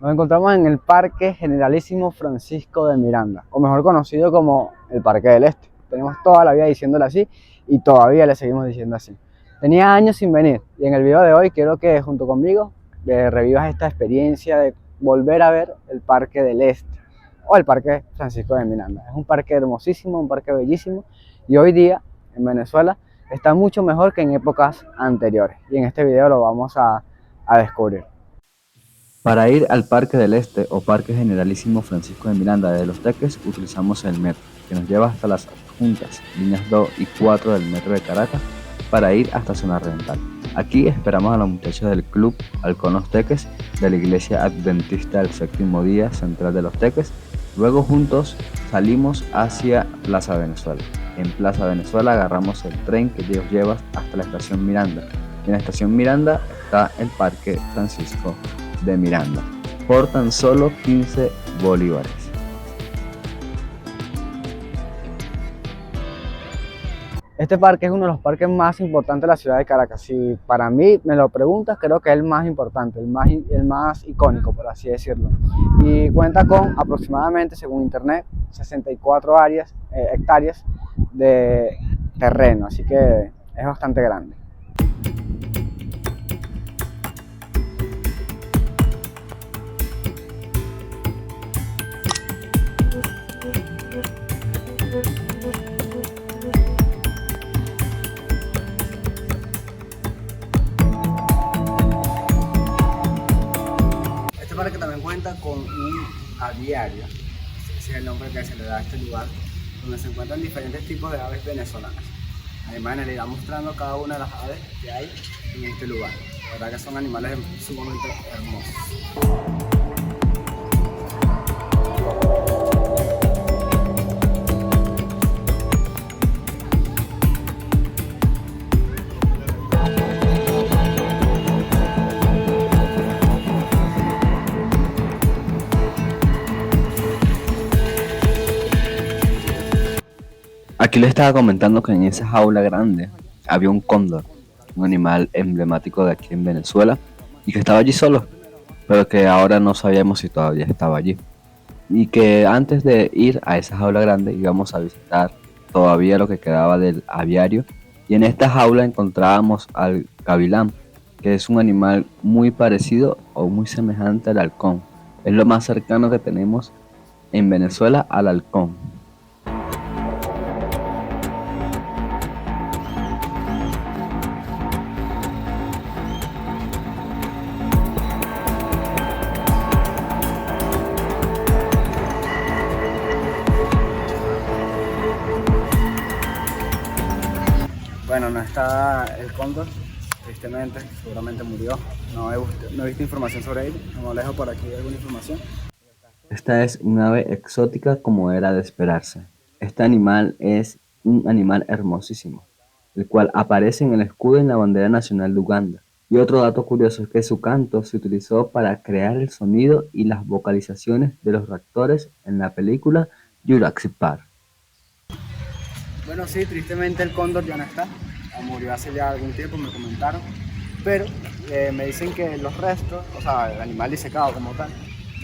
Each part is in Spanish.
Nos encontramos en el Parque Generalísimo Francisco de Miranda, o mejor conocido como el Parque del Este. Tenemos toda la vida diciéndole así y todavía le seguimos diciendo así. Tenía años sin venir y en el video de hoy quiero que junto conmigo revivas esta experiencia de volver a ver el Parque del Este o el Parque Francisco de Miranda. Es un parque hermosísimo, un parque bellísimo y hoy día en Venezuela está mucho mejor que en épocas anteriores y en este video lo vamos a descubrir. Para ir al Parque del Este o Parque Generalísimo Francisco de Miranda de Los Teques utilizamos el metro, que nos lleva hasta las adjuntas líneas 2 y 4 del metro de Caracas para ir hasta Zona Oriental. Aquí esperamos a los muchachos del Club Halcón Los Teques de la Iglesia Adventista del Séptimo Día Central de Los Teques. Luego juntos salimos hacia Plaza Venezuela. En Plaza Venezuela agarramos el tren que nos lleva hasta la estación Miranda. En la estación Miranda está el Parque Francisco de Miranda, por tan solo 15 bolívares. Este parque es uno de los parques más importantes de la ciudad de Caracas. Si para mí me lo preguntas, creo que es el más importante, el más icónico, por así decirlo. Y cuenta con aproximadamente, según internet, 64 hectáreas de terreno, así que es bastante grande. Este parque también cuenta con un aviario, ese es el nombre que se le da a este lugar, donde se encuentran diferentes tipos de aves venezolanas. Además, le irá mostrando cada una de las aves que hay en este lugar. La verdad que son animales sumamente hermosos. Aquí le estaba comentando que en esa jaula grande había un cóndor, un animal emblemático de aquí en Venezuela, y que estaba allí solo, pero que ahora no sabíamos si todavía estaba allí. Y que antes de ir a esa jaula grande íbamos a visitar todavía lo que quedaba del aviario, y en esta jaula encontrábamos al gavilán, que es un animal muy parecido o muy semejante al halcón. Es lo más cercano que tenemos en Venezuela al halcón. Bueno, no está el cóndor, tristemente, seguramente murió. No he visto información sobre él, no dejo por aquí alguna información. Esta es un ave exótica como era de esperarse. Este animal es un animal hermosísimo, el cual aparece en el escudo y en la bandera nacional de Uganda. Y otro dato curioso es que su canto se utilizó para crear el sonido y las vocalizaciones de los raptores en la película Jurassic Park. Bueno, sí, tristemente el cóndor ya no está, murió hace ya algún tiempo, me comentaron, pero me dicen que los restos, o sea, el animal disecado como tal,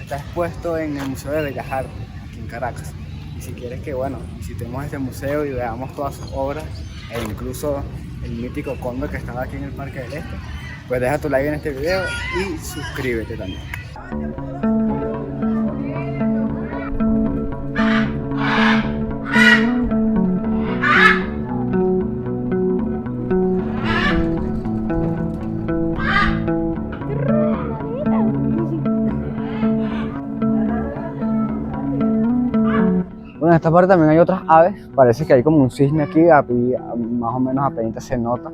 está expuesto en el Museo de Bellas Artes, aquí en Caracas. Y si quieres que, bueno, visitemos este museo y veamos todas sus obras, e incluso el mítico cóndor que estaba aquí en el Parque del Este, pues deja tu like en este video y suscríbete también. Bueno, en esta parte también hay otras aves, parece que hay como un cisne aquí, más o menos apenas se nota,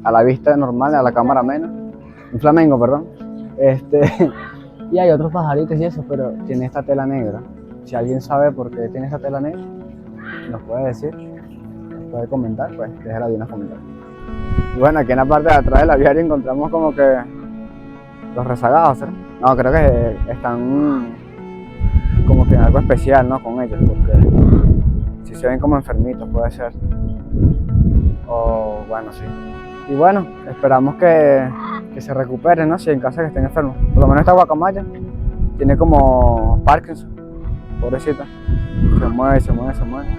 a la vista normal, a la cámara menos, un flamenco, perdón, y hay otros pajaritos y eso, pero tiene esta tela negra. Si alguien sabe por qué tiene esta tela negra, nos puede decir, nos puede comentar, pues déjala ahí en los comentarios. Y bueno, aquí en la parte de atrás del aviario encontramos como que los rezagados, ¿no? No, creo que están como que algo especial, ¿no? Con ellos, porque si se ven como enfermitos puede ser, o bueno, sí. Y bueno, esperamos que se recuperen, ¿no? Si en caso que estén enfermos. Por lo menos esta guacamaya tiene como Parkinson, pobrecita. Se mueve, se mueve, se mueve.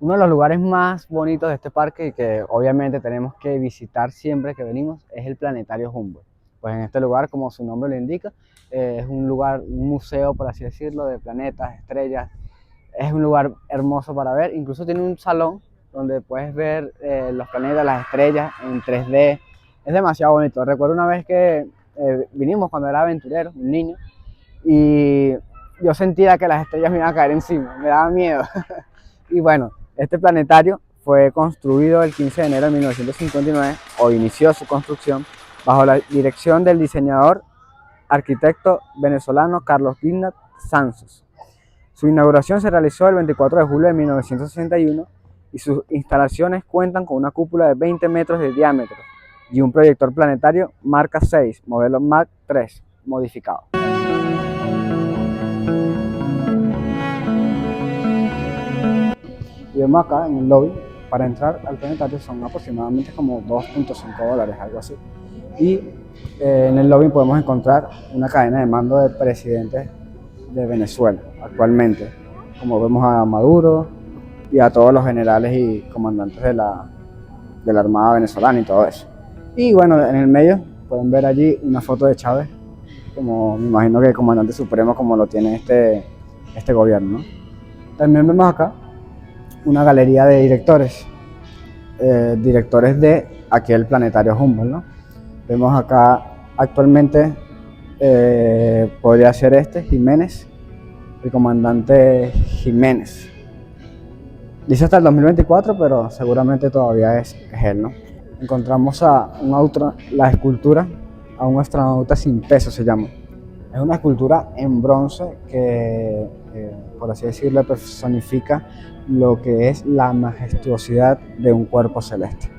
Uno de los lugares más bonitos de este parque y que obviamente tenemos que visitar siempre que venimos es el Planetario Humboldt. Pues en este lugar, como su nombre lo indica, es un lugar, un museo, por así decirlo, de planetas, estrellas. Es un lugar hermoso para ver, incluso tiene un salón donde puedes ver los planetas, las estrellas en 3D. Es demasiado bonito. Recuerdo una vez que vinimos cuando era aventurero, un niño, y yo sentía que las estrellas me iban a caer encima, me daba miedo. Y bueno, este planetario fue construido el 15 de enero de 1959, o inició su construcción, bajo la dirección del diseñador arquitecto venezolano Carlos Guinat Sansos. Su inauguración se realizó el 24 de julio de 1961 y sus instalaciones cuentan con una cúpula de 20 metros de diámetro y un proyector planetario marca 6, modelo Mark III, modificado. Y vemos acá en el lobby, para entrar al planetario son aproximadamente como $2.5, algo así. Y en el lobby podemos encontrar una cadena de mando de presidentes de Venezuela actualmente, como vemos a Maduro y a todos los generales y comandantes de la Armada venezolana y todo eso. Y bueno, en el medio pueden ver allí una foto de Chávez, como me imagino que el comandante supremo como lo tiene este gobierno, ¿no? También vemos acá una galería de directores, directores de aquel planetario Humboldt, ¿no? Vemos acá actualmente, podría ser Jiménez, el comandante Jiménez. Dice hasta el 2024, pero seguramente todavía es él, ¿no? Encontramos a la escultura a un astronauta sin peso, se llama. Es una escultura en bronce que, por así decirlo, personifica lo que es la majestuosidad de un cuerpo celeste.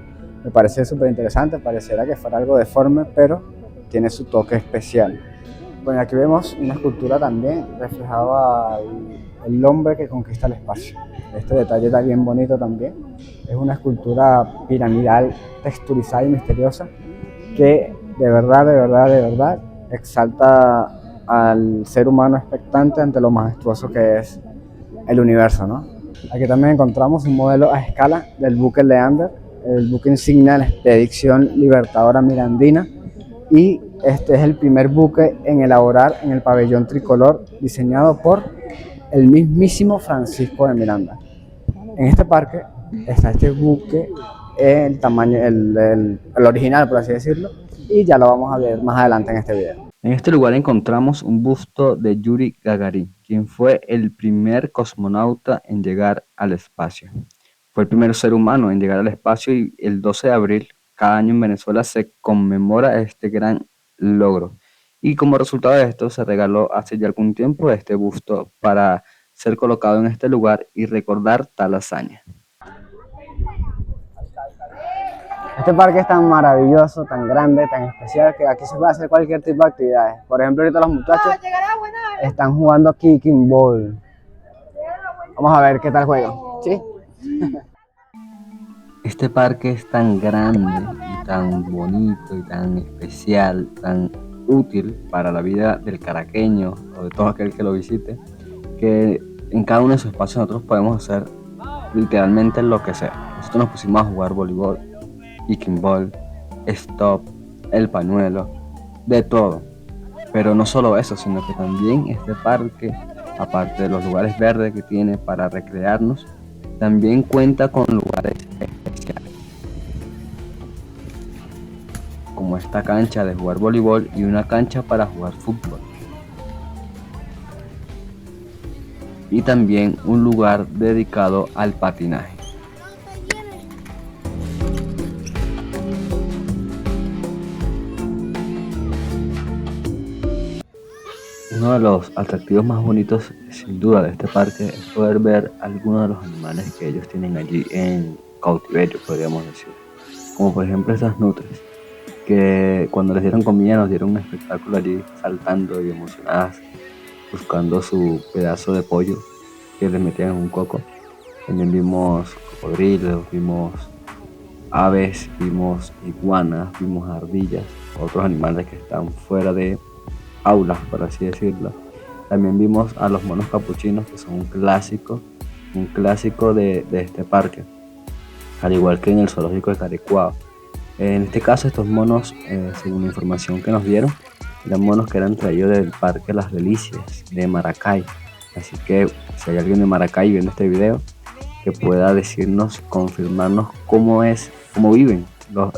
Me parece súper interesante, pareciera que fuera algo deforme, pero tiene su toque especial. Bueno, aquí vemos una escultura también reflejada el hombre que conquista el espacio. Este detalle está bien bonito también. Es una escultura piramidal, texturizada y misteriosa que de verdad exalta al ser humano expectante ante lo majestuoso que es el universo, ¿no? Aquí también encontramos un modelo a escala del buque Leander, el buque insignia de la expedición libertadora mirandina, y este es el primer buque en elaborar en el pabellón tricolor diseñado por el mismísimo Francisco de Miranda. En este parque está este buque, el tamaño, el original, por así decirlo, y ya lo vamos a ver más adelante en este video. En este lugar encontramos un busto de Yuri Gagarin, quien fue el primer cosmonauta en llegar al espacio. Fue el primer ser humano en llegar al espacio y el 12 de abril, cada año en Venezuela se conmemora este gran logro. Y como resultado de esto se regaló hace ya algún tiempo este busto para ser colocado en este lugar y recordar tal hazaña. Este parque es tan maravilloso, tan grande, tan especial, que aquí se puede hacer cualquier tipo de actividades. Por ejemplo, ahorita los muchachos están jugando kicking ball. Vamos a ver qué tal juego. ¿Sí? Este parque es tan grande y tan bonito y tan especial, tan útil para la vida del caraqueño o de todo aquel que lo visite, que en cada uno de sus espacios nosotros podemos hacer literalmente lo que sea. Nosotros nos pusimos a jugar voleibol, kicking ball, stop, el pañuelo, de todo. Pero no solo eso, sino que también este parque, aparte de los lugares verdes que tiene para recrearnos, también cuenta con lugares especiales, como esta cancha de jugar voleibol y una cancha para jugar fútbol. Y también un lugar dedicado al patinaje. Uno de los atractivos más bonitos, sin duda, de este parque es poder ver algunos de los animales que ellos tienen allí en cautiverio, podríamos decir. Como por ejemplo estas nutrias, que cuando les dieron comida nos dieron un espectáculo allí saltando y emocionadas, buscando su pedazo de pollo que les metían en un coco. También vimos cocodrilos, vimos aves, vimos iguanas, vimos ardillas, otros animales que están fuera de aulas, por así decirlo. También vimos a los monos capuchinos, que son un clásico de este parque, al igual que en el zoológico de Caricuao. En este caso, estos monos, según la información que nos dieron, eran monos que eran traídos del Parque Las Delicias de Maracay. Así que si hay alguien de Maracay viendo este video, que pueda decirnos, confirmarnos cómo viven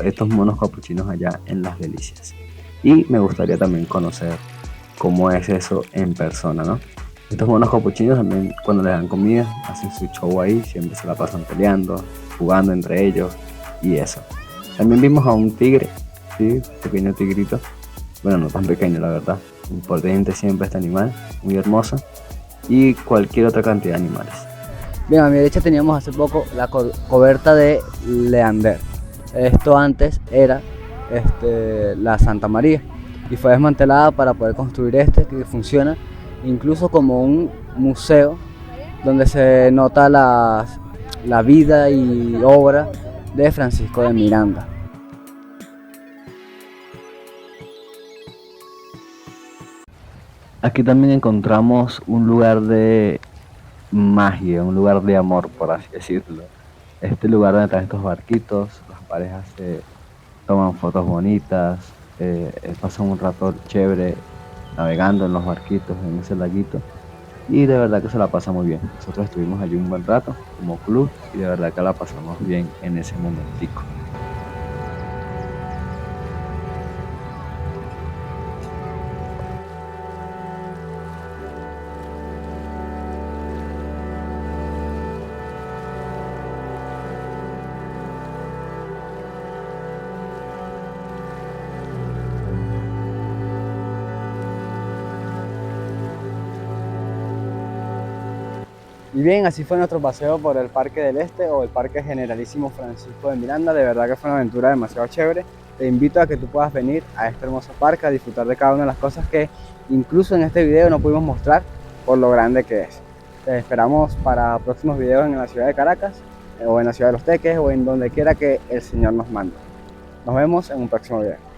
estos monos capuchinos allá en Las Delicias. Y me gustaría también conocer cómo es eso en persona, ¿no? Estos monos capuchinos también, cuando les dan comida, hacen su show ahí, siempre se la pasan peleando, jugando entre ellos y eso. También vimos a un tigre, sí, pequeño tigrito, bueno, no tan pequeño la verdad, importante siempre este animal, muy hermoso, y cualquier otra cantidad de animales. Bien, a mi derecha teníamos hace poco la coberta de Leander. Esto antes era la Santa María y fue desmantelada para poder construir que funciona incluso como un museo donde se nota la vida y obra de Francisco de Miranda. Aquí también encontramos un lugar de magia, un lugar de amor, por así decirlo. Este lugar donde están estos barquitos, las parejas se toman fotos bonitas, pasan un rato chévere navegando en los barquitos, en ese laguito, y de verdad que se la pasa muy bien. Nosotros estuvimos allí un buen rato como club y de verdad que la pasamos bien en ese momentico. Y bien, así fue nuestro paseo por el Parque del Este o el Parque Generalísimo Francisco de Miranda. De verdad que fue una aventura demasiado chévere. Te invito a que tú puedas venir a este hermoso parque a disfrutar de cada una de las cosas que incluso en este video no pudimos mostrar por lo grande que es. Te esperamos para próximos videos en la ciudad de Caracas o en la ciudad de Los Teques o en donde quiera que el Señor nos mande. Nos vemos en un próximo video.